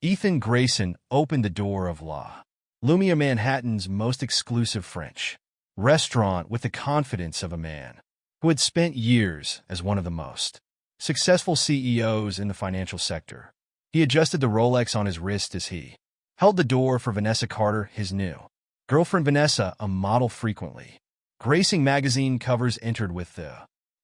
Ethan Grayson opened the door of La Lumiere, Manhattan's most exclusive French restaurant, with the confidence of a man who had spent years as one of the most successful CEOs in the financial sector. He adjusted the Rolex on his wrist as he held the door for Vanessa Carter, his new girlfriend. Vanessa, a model frequently gracing magazine covers, entered with the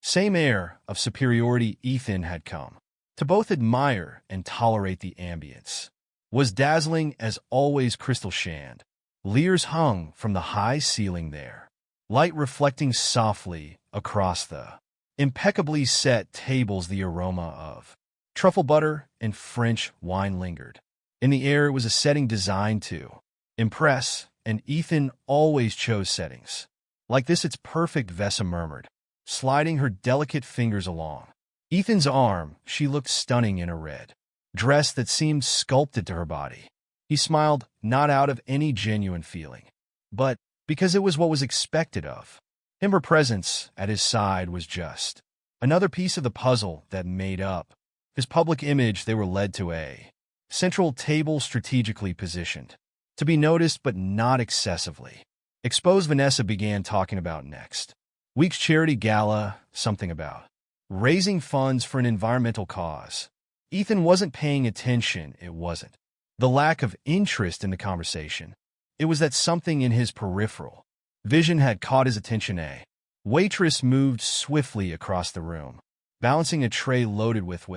same air of superiority Ethan had come to both admire and tolerate. The ambience was dazzling as always. Crystal chandeliers hung from the high ceiling there, light reflecting softly across the impeccably set tables. The aroma of truffle butter and French wine lingered in the air. It was a setting designed to impress, and Ethan always chose settings like this. It's perfect, Vessa murmured, sliding her delicate fingers along Ethan's arm. She looked stunning in a red dress that seemed sculpted to her body. He smiled, not out of any genuine feeling, but because it was what was expected of him. Her presence at his side was just another piece of the puzzle that made up his public image. They were led to a central table, strategically positioned to be noticed but not excessively exposed. Vanessa began talking about next week's charity gala, something about raising funds for an environmental cause. Ethan wasn't paying attention. It wasn't the lack of interest in the conversation. It was that something in his peripheral vision had caught his attention. A waitress moved swiftly across the room, balancing a tray loaded with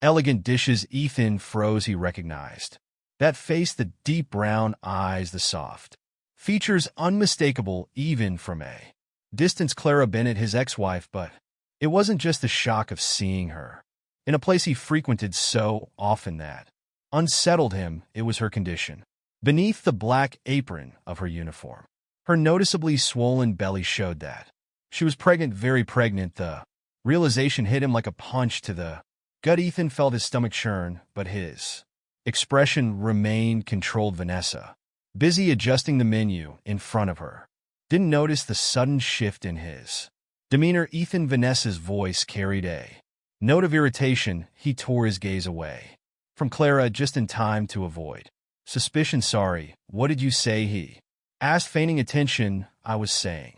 elegant dishes. Ethan froze. He recognized that face, the deep brown eyes, the soft features, unmistakable even from a distance. Clara Bennett, his ex-wife, but it wasn't just the shock of seeing her in a place he frequented so often that unsettled him. It was her condition. Beneath the black apron of her uniform, her noticeably swollen belly showed that she was pregnant, very pregnant. The realization hit him like a punch to the gut. Ethan felt his stomach churn, but his expression remained controlled. Vanessa, busy adjusting the menu in front of her, didn't notice the sudden shift in his demeanor. Vanessa's voice carried a note of irritation. He tore his gaze away from Clara just in time to avoid suspicion. Sorry, what did you say? He asked, feigning attention. I was saying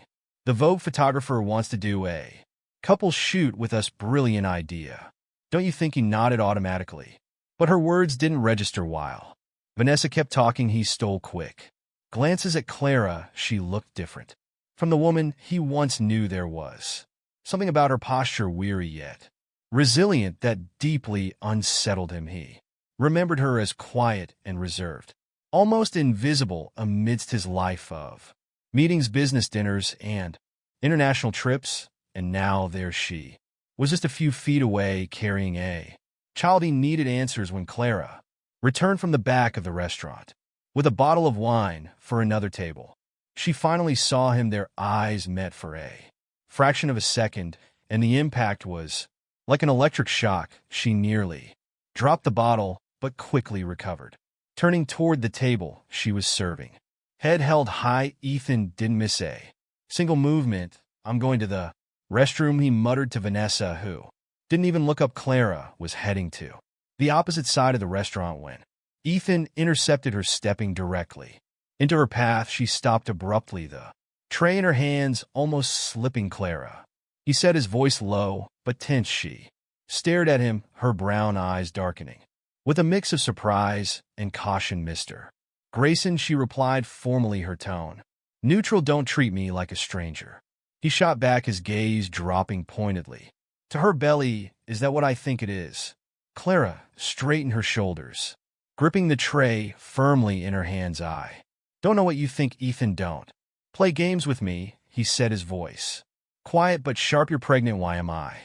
the Vogue photographer wants to do a couple shoot with us. Brilliant idea, don't you think? He nodded automatically, but her words didn't register. While Vanessa kept talking, he stole quick glances at Clara. She looked different from the woman he once knew. There was something about her posture, weary yet resilient, that deeply unsettled him. He remembered her as quiet and reserved, almost invisible amidst his life of meetings, business dinners, and international trips. And now there she was, just a few feet away, carrying a child. He needed answers. When Clara returned from the back of the restaurant with a bottle of wine for another table, she finally saw him. Their eyes met for a fraction of a second, and the impact was like an electric shock. She nearly dropped the bottle, but quickly recovered, turning toward the table she was serving, head held high. Ethan didn't miss a single movement. I'm going to the restroom, he muttered to Vanessa, who didn't even look up. Clara was heading to the opposite side of the restaurant when Ethan intercepted her, stepping directly into her path. She stopped abruptly, the tray in her hands, almost slipping. Clara, he said, his voice low but tense. She stared at him, her brown eyes darkening with a mix of surprise and caution. Mr. Grayson, she replied formally, her tone neutral. Don't treat me like a stranger. He shot back, his gaze dropping pointedly to her belly. Is that what I think it is? Clara straightened her shoulders, gripping the tray firmly in her hands. I don't know what you think, Ethan. Don't play games with me, he said, his voice quiet but sharp. You're pregnant. Why am I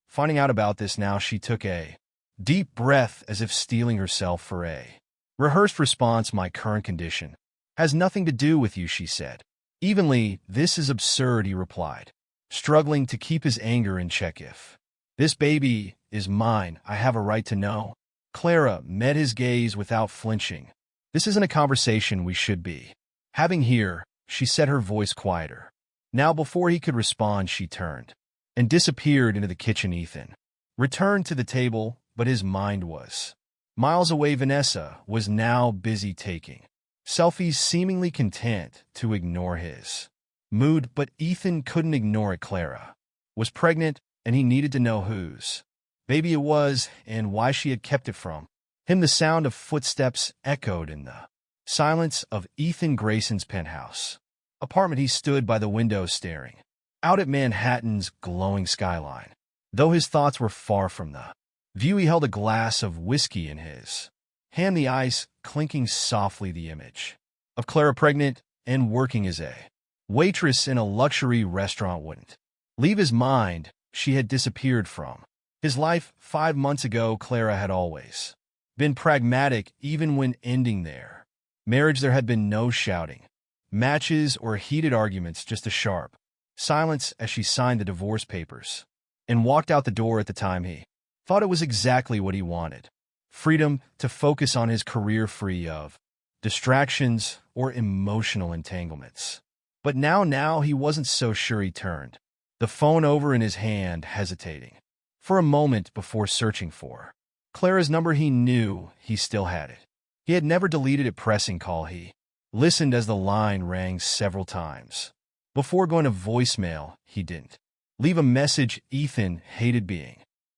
finding out about this now? She took a deep breath, as if steeling herself for a rehearsed response. My current condition has nothing to do with you, she said evenly. This is absurd, he replied, struggling to keep his anger in check. If this baby is mine, I have a right to know. Clara met his gaze without flinching. This isn't a conversation we should be having here, she said, her voice quieter. Now, before he could respond, she turned and disappeared into the kitchen. Ethan returned to the table, but his mind was Miles away, Vanessa was now busy taking selfies, seemingly content to ignore his mood, but Ethan couldn't ignore it. Clara was pregnant, and he needed to know whose baby it was and why she had kept it from him. The sound of footsteps echoed in the silence of Ethan Grayson's penthouse apartment. He stood by the window staring out at Manhattan's glowing skyline. Though his thoughts were far from the view, he held a glass of whiskey in his hand, the ice clinking softly. The image of Clara pregnant and working as a waitress in a luxury restaurant wouldn't leave his mind. She had disappeared from his life 5 months ago. Clara had always been pragmatic, even when ending their marriage. There had been no shouting matches or heated arguments, just a sharp silence as she signed the divorce papers and walked out the door. At the time, he thought it was exactly what he wanted: freedom to focus on his career, free of distractions or emotional entanglements. But now he wasn't so sure. He turned the phone over in his hand, hesitating for a moment before searching for Clara's number. He knew he still had it. He had never deleted it. Pressing call, he listened as the line rang several times. Before going to voicemail, he didn't leave a message. Ethan hated being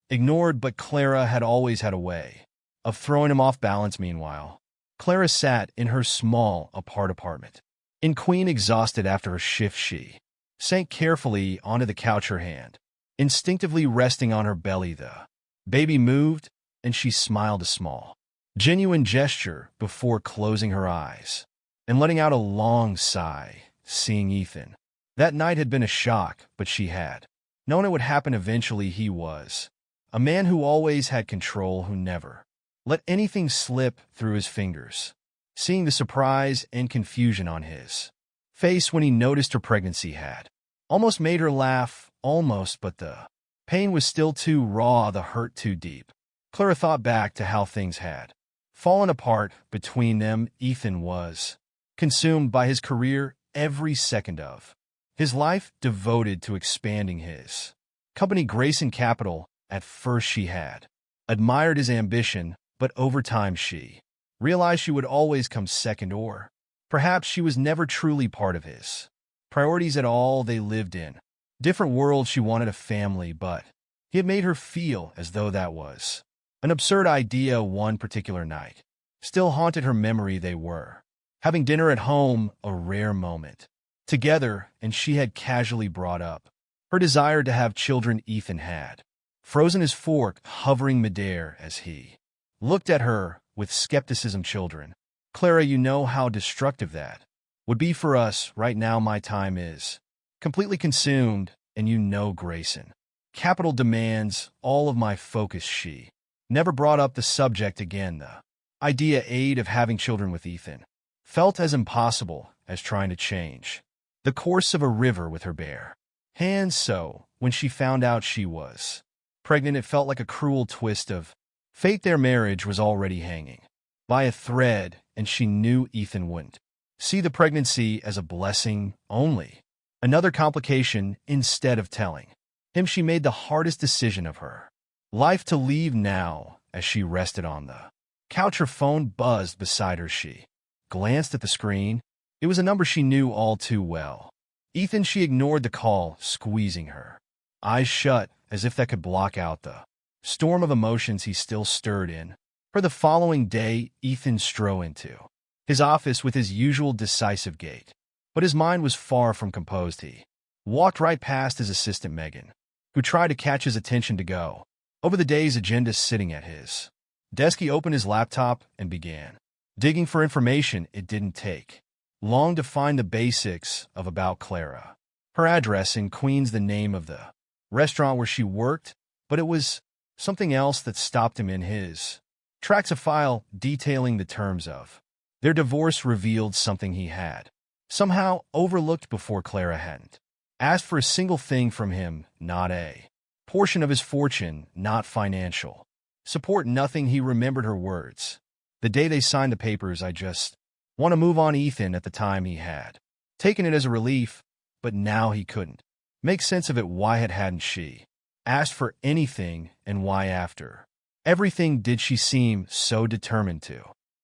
ignored, but Clara had always had a way of throwing him off balance. Meanwhile, Clara sat in her small apartment in Queen, exhausted after her shift. She sank carefully onto the couch, her hand instinctively resting on her belly. The baby moved, and she smiled, a small, genuine gesture, before closing her eyes and letting out a long sigh. Seeing Ethan that night had been a shock, but she had known it would happen eventually. He was a man who always had control, who never let anything slip through his fingers. Seeing the surprise and confusion on his face when he noticed her pregnancy had almost made her laugh, almost, but the pain was still too raw, the hurt too deep. Clara thought back to how things had fallen apart between them. Ethan was consumed by his career, every second of his life devoted to expanding his company, Grayson Capital. At first, she had admired his ambition, but over time she realized she would always come second, or perhaps she was never truly part of his priorities at all. They lived in different worlds. She wanted a family, but he had made her feel as though that was an absurd idea. One particular night still haunted her memory. They were having dinner at home, a rare moment together, and she had casually brought up her desire to have children. Ethan had frozen his fork, hovering midair as he looked at her with skepticism. Children, Clara, you know how destructive that would be for us right now. My time is completely consumed, and you know Grayson Capital demands all of my focus. She never brought up the subject again. The idea of having children with Ethan felt as impossible as trying to change the course of a river with her bare hands. So, when she found out she was pregnant, it felt like a cruel twist of fate. Their marriage was already hanging by a thread, and she knew Ethan wouldn't see the pregnancy as a blessing, only another complication. Instead of telling him she made the hardest decision of her life, to leave. Now, as she rested on the couch, her phone buzzed beside her. She glanced at the screen. It was a number she knew all too well. Ethan. She ignored the call, squeezing her eyes shut as if that could block out the storm of emotions he still stirred in. For the following day, Ethan strode into his office with his usual decisive gait, but his mind was far from composed. He walked right past his assistant Megan, who tried to catch his attention to go over the day's agenda. Sitting at his desk, he opened his laptop and began digging for information. It didn't take long to find the basics of about Clara. Her address in Queens, the name of the restaurant where she worked, but it was something else that stopped him in his tracks. A file detailing the terms of their divorce revealed something he had somehow overlooked before. Clara hadn't asked for a single thing from him, not a portion of his fortune, not financial support, nothing. He remembered her words the day they signed the papers: I just want to move on. Ethan, at the time, he had taken it as a relief, but now he couldn't make sense of it. Why hadn't she asked for anything, and why, after Everything did she seem so determined to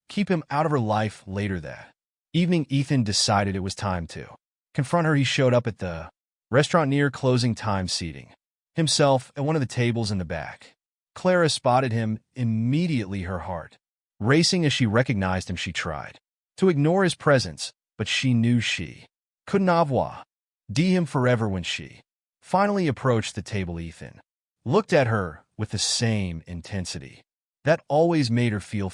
keep him out of her life later that evening. Ethan decided it was time to confront her. He showed up at the restaurant near closing time, seating himself at one of the tables in the back. Clara spotted him immediately, her heart racing as she recognized him. She tried to ignore his presence, but she knew she couldn't avoir him forever. When she finally approached the table, Ethan looked at her with the same intensity that always made her feel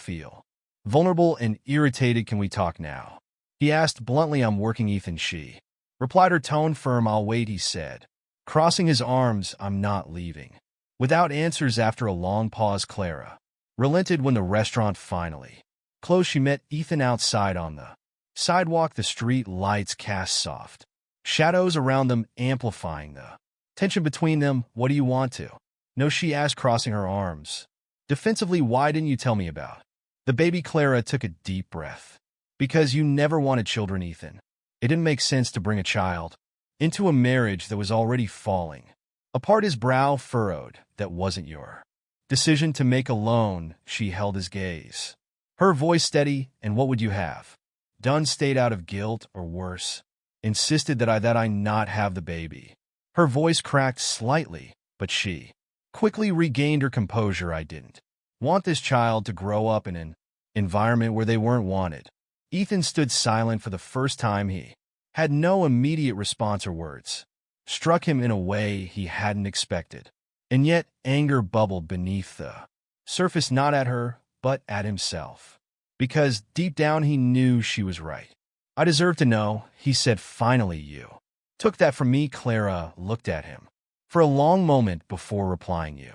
vulnerable and irritated. "Can we talk now?" he asked bluntly. "I'm working, Ethan," she replied, her tone firm. "I'll wait," he said, crossing his arms. "I'm not leaving." Without answers, after a long pause, Clara relented when the restaurant finally closed. She met Ethan outside on the sidewalk. The street lights cast soft shadows around them, amplifying the tension between them. "What do you want to know?" she asked, crossing her arms defensively. "Why didn't you tell me about the baby?" Clara took a deep breath. "Because you never wanted children, Ethan. It didn't make sense to bring a child into a marriage that was already falling apart." His brow furrowed. "That wasn't your decision to make alone." She held his gaze, her voice steady. "And what would you have done? Stayed out of guilt, or worse, insisted that I not have the baby?" Her voice cracked slightly, but she quickly regained her composure. "I didn't want this child to grow up in an environment where they weren't wanted." Ethan stood silent for the first time. He had no immediate response. Her words struck him in a way he hadn't expected, and yet anger bubbled beneath the surface, not at her, but at himself, because deep down he knew she was right. "I deserve to know," he said finally. "You took that from me." Clara looked at him for a long moment before replying. "You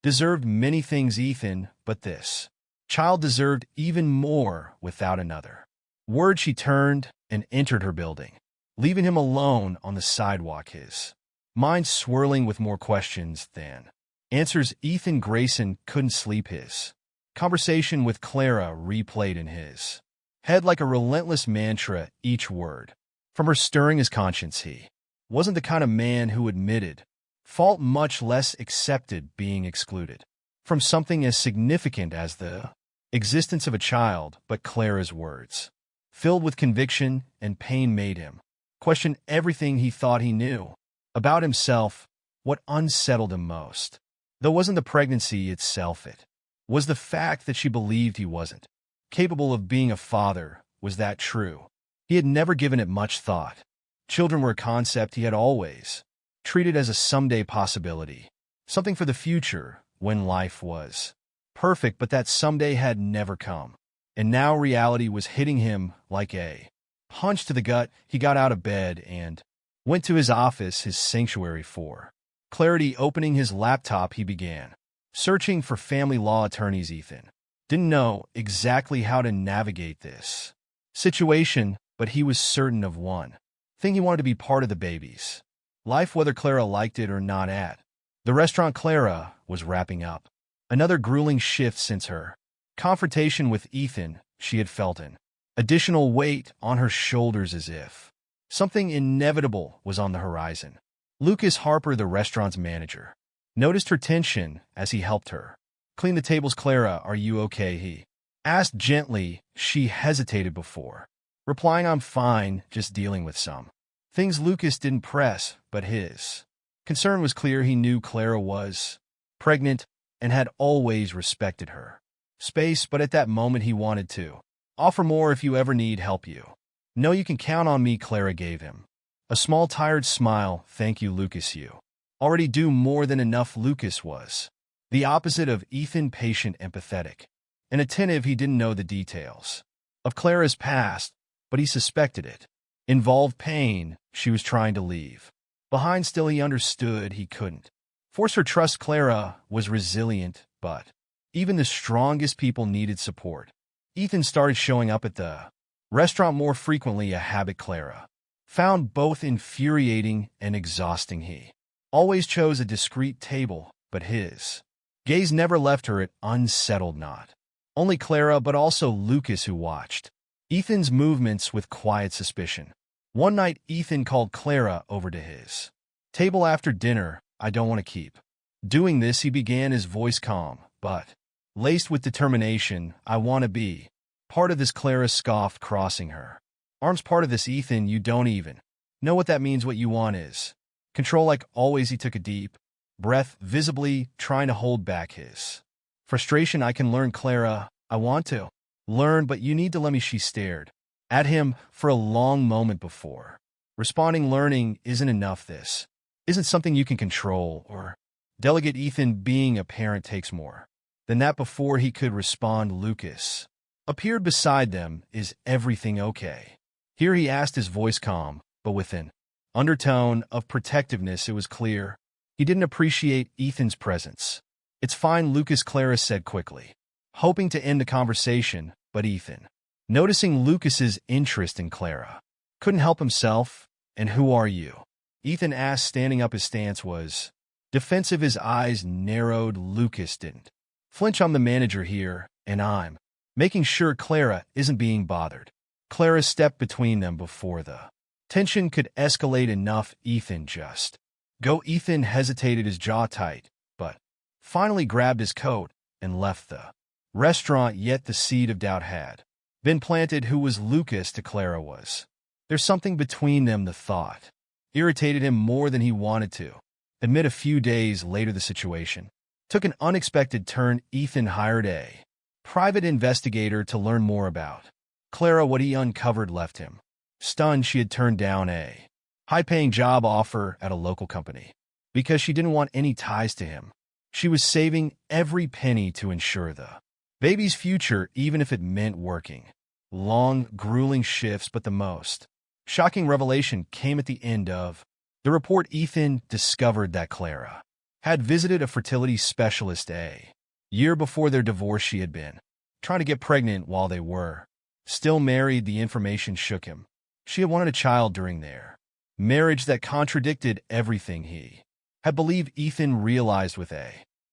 deserved many things, Ethan, but this child deserved even more." Without another word, she turned and entered her building, leaving him alone on the sidewalk, his mind swirling with more questions than answers. Ethan Grayson couldn't sleep. His conversation with Clara replayed in his head like a relentless mantra, each word from her stirring his conscience. He wasn't the kind of man who admitted fault, much less accepted being excluded from something as significant as the existence of a child. But Clara's words, filled with conviction and pain, made him question everything he thought he knew about himself. What unsettled him most, though, wasn't the pregnancy itself. It was the fact that she believed he wasn't capable of being a father. Was that true? He had never given it much thought. Children were a concept he had always treated as a someday possibility, something for the future when life was perfect, but that someday had never come. And now reality was hitting him like a punch to the gut. He got out of bed and went to his office, his sanctuary for clarity. Opening his laptop, he began searching for family law attorneys. Ethan didn't know exactly how to navigate this situation, but he was certain of one thing: he wanted to be part of the baby's life, whether Clara liked it or not. At the restaurant, Clara was wrapping up another grueling shift. Since her confrontation with Ethan, she had felt an additional weight on her shoulders, as if something inevitable was on the horizon. Lucas Harper, the restaurant's manager, noticed her tension as he helped her clean the tables. "Clara, are you okay?" he asked gently. She hesitated before replying, "I'm fine, just dealing with some things." Lucas didn't press, but his concern was clear. He knew Clara was pregnant and had always respected her space, but at that moment he wanted to offer more. "If you ever need help, you know you can count on me." Clara gave him a small, tired smile. "Thank you, Lucas. You already do more than enough." Lucas was the opposite of Ethan: patient, empathetic, and attentive. He didn't know the details of Clara's past, but he suspected it involved pain she was trying to leave behind. Still, he understood he couldn't force her trust. Clara was resilient, but even the strongest people needed support. Ethan started showing up at the restaurant more frequently, a habit Clara found both infuriating and exhausting. He always chose a discreet table, but his gaze never left her. It unsettled not only Clara, but also Lucas, who watched Ethan's movements with quiet suspicion. One night, Ethan called Clara over to his table after dinner. "I don't want to keep doing this," he began, his voice calm but laced with determination. I want to be part of this, Clara scoffed, crossing her arms. Part of this, Ethan? You don't even know what that means. What you want is control. Like always, he took a deep breath, visibly trying to hold back his frustration. I can learn, Clara. I want to learn, but you need to let me. She stared at him for a long moment before responding. Learning isn't enough. This isn't something you can control or delegate. Ethan, being a parent takes more than that. Before he could respond, Lucas appeared beside them. Is everything okay here? He asked, his voice calm, but with an undertone of protectiveness. It was clear he didn't appreciate Ethan's presence. It's fine, Lucas, Clara said quickly, hoping to end the conversation, but Ethan, noticing Lucas's interest in Clara, couldn't help himself. And who are you? Ethan asked, standing up. His stance was defensive, his eyes narrowed. Lucas didn't flinch. I'm the manager here, and I'm making sure Clara isn't being bothered. Clara stepped between them before the tension could escalate. Enough, Ethan, just go. Ethan hesitated, his jaw tight, but finally grabbed his coat and left the restaurant. Yet the seed of doubt had been planted. Who was Lucas to Clara? Was there's something between them? The thought irritated him more than he wanted to admit. A few days later, the situation took an unexpected turn. Ethan hired a private investigator to learn more about Clara. What he uncovered left him stunned. She had turned down a high-paying job offer at a local company because she didn't want any ties to him. She was saving every penny to ensure the baby's future, even if it meant working long, grueling shifts. But the most shocking revelation came at the end of the report. Ethan discovered that Clara had visited a fertility specialist a year before their divorce. She had been trying to get pregnant while they were still married. The information shook him. She had wanted a child during their marriage. That contradicted everything he had believed. Ethan realized with a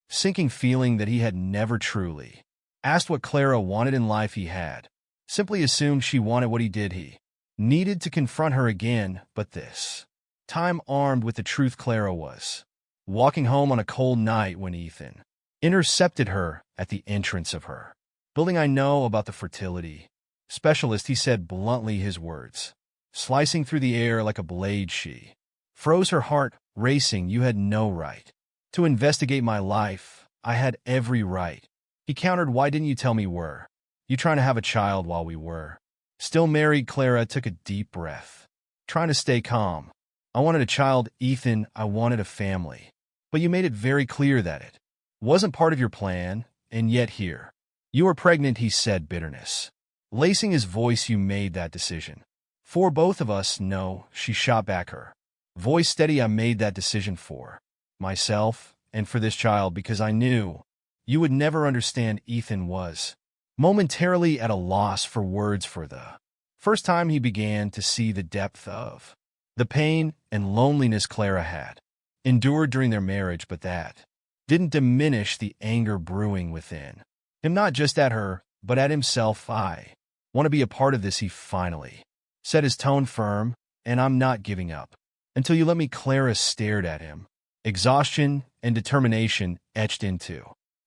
sinking feeling that he had never truly asked what Clara wanted in life. He had simply assumed she wanted what he did. He needed to confront her again, but this time armed with the truth. Clara was walking home on a cold night when Ethan intercepted her at the entrance of her building. I know about the fertility specialist, he said bluntly, his words slicing through the air like a blade. She froze, her heart racing. You had no right to investigate my life. I had every right. He countered. Why didn't you tell me? Were you trying to have a child while we were still married? Clara took a deep breath, trying to stay calm. I wanted a child, Ethan. I wanted a family. But you made it very clear that it wasn't part of your plan, and yet here you are pregnant, he said, bitterness lacing his voice. You made that decision for both of us. No, she shot back, her voice steady. I made that decision for myself and for this child because I knew you would never understand. Ethan was momentarily at a loss for words. For the first time, he began to see the depth of the pain and loneliness Clara had endured during their marriage, but that didn't diminish the anger brewing within him, not just at her, but at himself. I want to be a part of this, he finally said, his tone firm, and I'm not giving up until you let me. Clara stared at him, exhaustion and determination etched into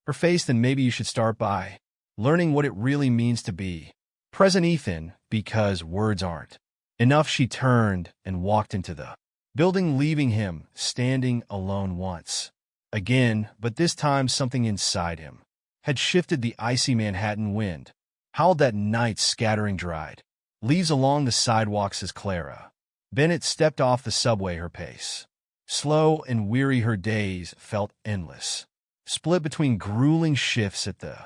her face. Then maybe you should start by learning what it really means to be present, Ethan, because words aren't enough. She turned and walked into the building, leaving him standing alone once again, but this time something inside him had shifted. The icy Manhattan wind howled that night, scattering dried leaves along the sidewalks as Clara Bennett stepped off the subway, her pace slow and weary. Her days felt endless, split between grueling shifts at the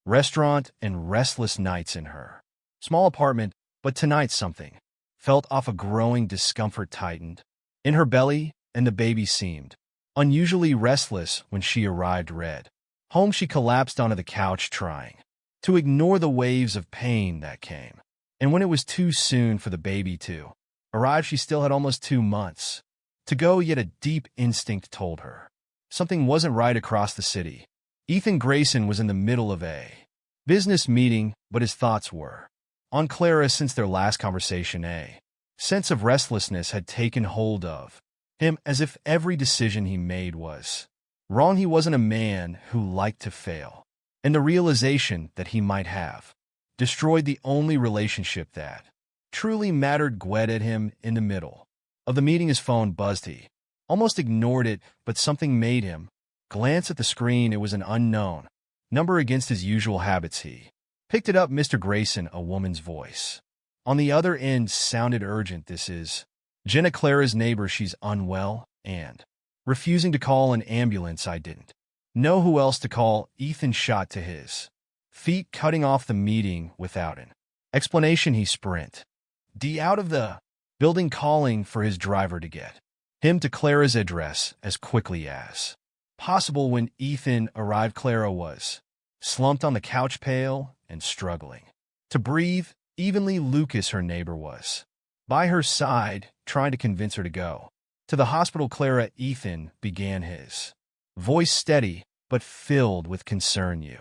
restaurant and restless nights in her small apartment. But tonight something felt off. A growing discomfort tightened in her belly, and the baby seemed unusually restless. When she arrived home, she collapsed onto the couch, trying to ignore the waves of pain that came. And when it was too soon for the baby to arrive, she still had almost 2 months to go, yet a deep instinct told her something wasn't right. Across the city, Ethan Grayson was in the middle of a business meeting, but his thoughts were on Clara. Since their last conversation, a sense of restlessness had taken hold of him, as if every decision he made was wrong. He wasn't a man who liked to fail, and the realization that he might have destroyed the only relationship that truly mattered gwed at him in the middle of the meeting. His phone buzzed. He almost ignored it, but something made him glance at the screen. It was an unknown number. Against his usual habits, he picked it up. Mr. Grayson, a woman's voice on the other end sounded urgent. This is Jenna, Clara's neighbor. She's unwell and refusing to call an ambulance. I didn't know who else to call. Ethan shot to his feet, cutting off the meeting without an explanation. He sprint out of the building, calling for his driver to get him to Clara's address as quickly as possible. When Ethan arrived, Clara was slumped on the couch, pale and struggling to breathe evenly. Lucas, her neighbor, was by her side, trying to convince her to go to the hospital. Clara, Ethan began, his voice steady but filled with concern. You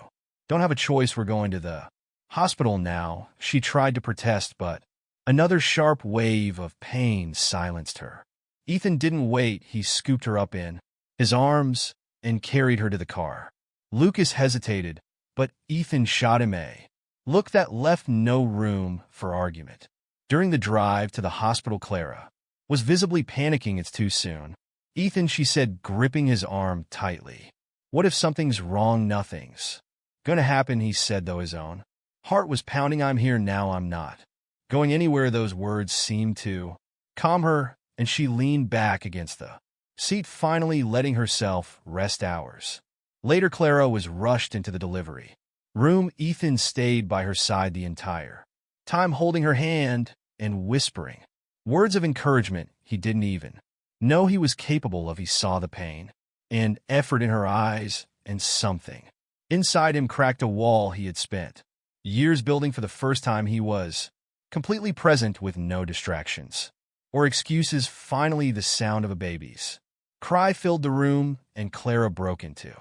don't have a choice. We're going to the hospital now. She tried to protest, but another sharp wave of pain silenced her. Ethan didn't wait. He scooped her up in his arms and carried her to the car. Lucas hesitated, but Ethan shot him a look that left no room for argument. During the drive to the hospital, Clara was visibly panicking. It's too soon, Ethan, she said, gripping his arm tightly. What if something's wrong? Nothing's gonna happen, he said, though his own heart was pounding. I'm here now. I'm not going anywhere. Those words seemed to calm her, and she leaned back against the seat, finally letting herself rest. Hours later, Clara was rushed into the delivery room. Ethan stayed by her side the entire time, holding her hand and whispering words of encouragement he didn't even know he was capable of. He saw the pain and effort in her eyes, and something inside him cracked. A wall he had spent years building. For the first time, he was completely present, with no distractions or excuses. Finally, the sound of a baby's cry filled the room, and Clara broke into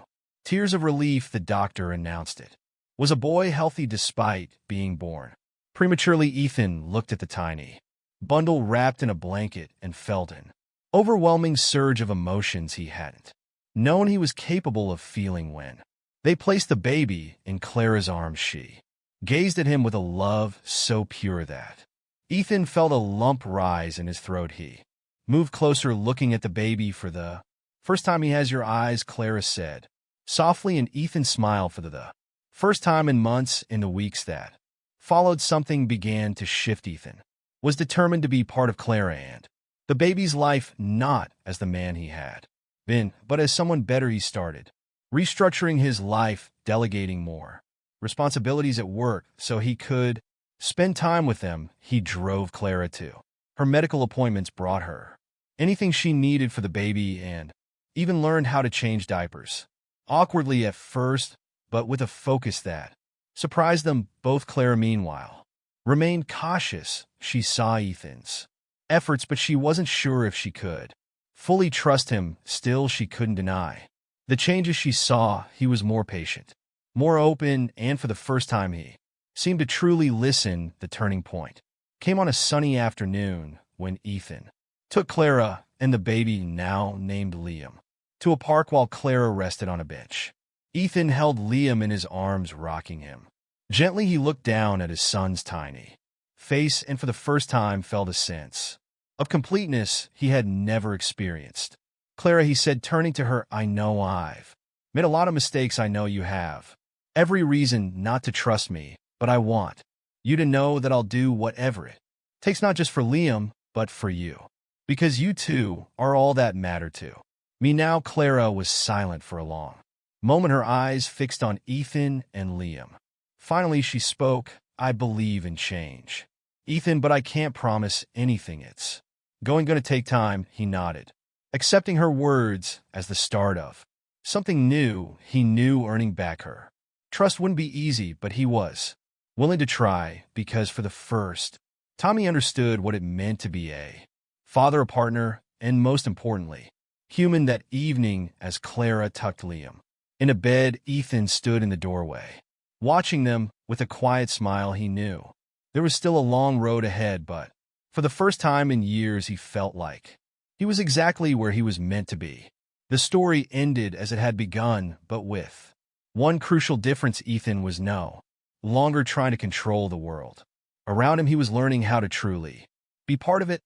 tears of relief. The doctor announced it was a boy, healthy despite being born prematurely. Ethan looked at the tiny bundle wrapped in a blanket and felt an overwhelming surge of emotions he hadn't known he was capable of feeling. When they placed the baby in Clara's arms, she gazed at him with a love so pure that Ethan felt a lump rise in his throat. He moved closer, looking at the baby for the first time. He has your eyes, Clara said softly, and Ethan smiled for the first time in months. In the weeks that followed, something began to shift. Ethan was determined to be part of Clara and the baby's life, not as the man he had been, but as someone better. He started restructuring his life, delegating more responsibilities at work so he could spend time with them. He drove Clara to her medical appointments, brought her anything she needed for the baby, and even learned how to change diapers. Awkwardly at first, but with a focus that surprised them both. Clara, meanwhile, remained cautious. She saw Ethan's efforts, but she wasn't sure if she could fully trust him. Still, she couldn't deny the changes she saw. He was more patient, more open, and for the first time, he seemed to truly listen. The turning point came on a sunny afternoon when Ethan took Clara and the baby, now named Liam, to a park while Clara rested on a bench. Ethan held Liam in his arms, rocking him gently. He looked down at his son's tiny face and for the first time felt a sense of completeness he had never experienced. Clara, he said, turning to her, I know I've made a lot of mistakes. I know you have every reason not to trust me, but I want you to know that I'll do whatever it takes, not just for Liam, but for you, because you two are all that matter to me now. Clara was silent for a long moment, her eyes fixed on Ethan and Liam. Finally, she spoke. I believe in change, Ethan, but I can't promise anything. It's going to take time. He nodded, accepting her words as the start of something new. He knew earning back her trust wouldn't be easy, but he was willing to try, because for the first time he understood what it meant to be a father, a partner, and most importantly, human. That evening, as Clara tucked Liam in a bed, Ethan stood in the doorway, watching them with a quiet smile. He knew there was still a long road ahead, but for the first time in years, he felt like he was exactly where he was meant to be. The story ended as it had begun, but with One crucial difference: Ethan was no longer trying to control the world around him. He was learning how to truly be part of it.